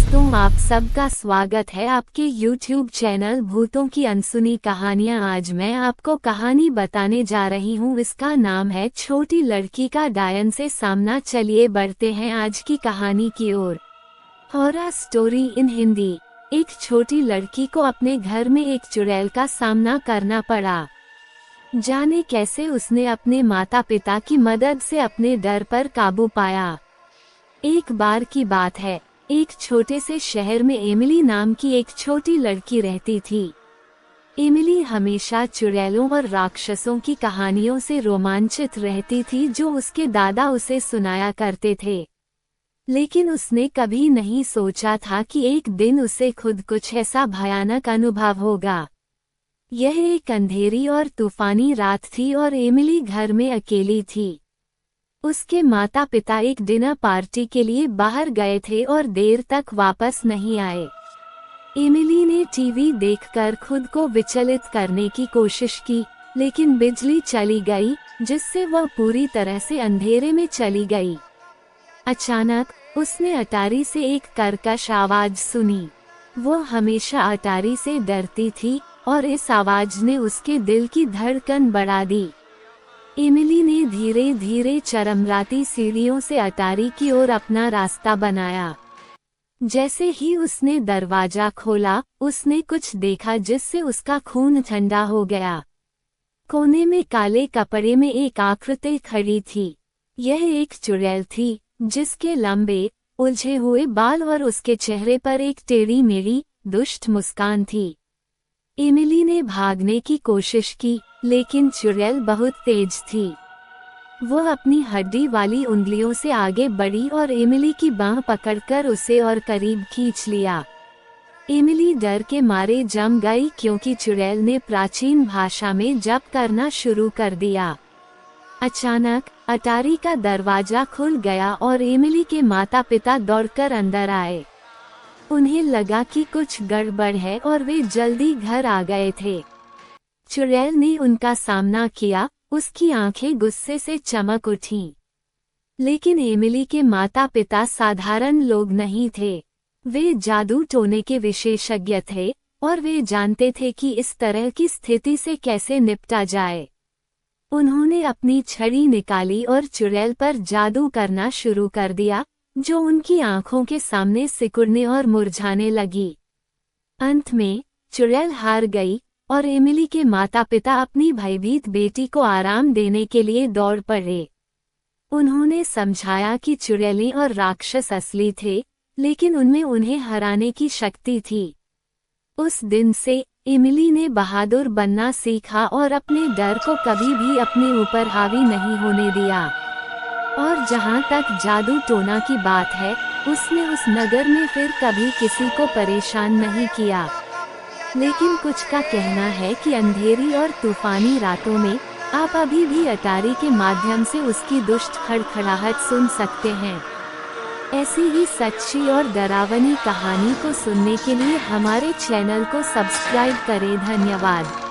दोस्तों, आप सबका स्वागत है आपके YouTube चैनल भूतों की अनसुनी कहानियां। आज मैं आपको कहानी बताने जा रही हूं। इसका नाम है छोटी लड़की का डायन से सामना। चलिए बढ़ते हैं आज की कहानी की ओर। Horror story in Hindi. एक छोटी लड़की को अपने घर में एक चुड़ैल का सामना करना पड़ा। जाने कैसे उसने अपने माता पिता की मदद से अपने डर पर काबू पाया। एक बार की बात है, एक छोटे से शहर में एमिली नाम की एक छोटी लड़की रहती थी। एमिली हमेशा चुड़ैलों और राक्षसों की कहानियों से रोमांचित रहती थी जो उसके दादा उसे सुनाया करते थे। लेकिन उसने कभी नहीं सोचा था कि एक दिन उसे खुद कुछ ऐसा भयानक अनुभव होगा। यह एक अंधेरी और तूफानी रात थी और एमिली घर में अकेली थी। उसके माता पिता एक डिनर पार्टी के लिए बाहर गए थे और देर तक वापस नहीं आए। एमिली ने टीवी देखकर खुद को विचलित करने की कोशिश की, लेकिन बिजली चली गई, जिससे वह पूरी तरह से अंधेरे में चली गई। अचानक उसने अटारी से एक कर्कश आवाज सुनी। वो हमेशा अटारी से डरती थी और इस आवाज ने उसके दिल की धड़कन बढ़ा दी। एमिली ने धीरे धीरे चरमराती सीढ़ियों से अटारी की ओर अपना रास्ता बनाया। जैसे ही उसने दरवाजा खोला, उसने कुछ देखा जिससे उसका खून ठंडा हो गया। कोने में काले कपड़े में एक आकृति खड़ी थी। यह एक चुड़ैल थी, जिसके लंबे उलझे हुए बाल और उसके चेहरे पर एक टेढ़ी मेढ़ी दुष्ट मुस्कान थी। एमिली ने भागने की कोशिश की, लेकिन चुड़ैल बहुत तेज थी। वो अपनी हड्डी वाली उंगलियों से आगे बढ़ी और एमिली की बांह पकड़कर उसे और करीब खींच लिया। एमिली डर के मारे जम गई, क्योंकि चुड़ैल ने प्राचीन भाषा में जप करना शुरू कर दिया। अचानक अटारी का दरवाजा खुल गया और एमिली के माता पिता दौड़कर अंदर आए। उन्हें लगा कि कुछ गड़बड़ है और वे जल्दी घर आ गए थे। चुड़ैल ने उनका सामना किया, उसकी आंखें गुस्से से चमक उठीं। लेकिन एमिली के माता पिता साधारण लोग नहीं थे। वे जादू टोने के विशेषज्ञ थे और वे जानते थे कि इस तरह की स्थिति से कैसे निपटा जाए। उन्होंने अपनी छड़ी निकाली और चुड़ैल पर जादू करना शुरू कर दिया, जो उनकी आंखों के सामने सिकुड़ने और मुरझाने लगी। अंत में चुड़ैल हार गई और एमिली के माता पिता अपनी भयभीत बेटी को आराम देने के लिए दौड़ पड़े। उन्होंने समझाया कि चुड़ैलें और राक्षस असली थे, लेकिन उनमें उन्हें हराने की शक्ति थी। उस दिन से एमिली ने बहादुर बनना सीखा और अपने डर को कभी भी अपने ऊपर हावी नहीं होने दिया। और जहाँ तक जादू टोना की बात है, उसने उस नगर में फिर कभी किसी को परेशान नहीं किया। लेकिन कुछ का कहना है कि अंधेरी और तूफानी रातों में आप अभी भी अटारी के माध्यम से उसकी दुष्ट खड़खड़ाहट सुन सकते हैं। ऐसी ही सच्ची और डरावनी कहानी को सुनने के लिए हमारे चैनल को सब्सक्राइब करें। धन्यवाद।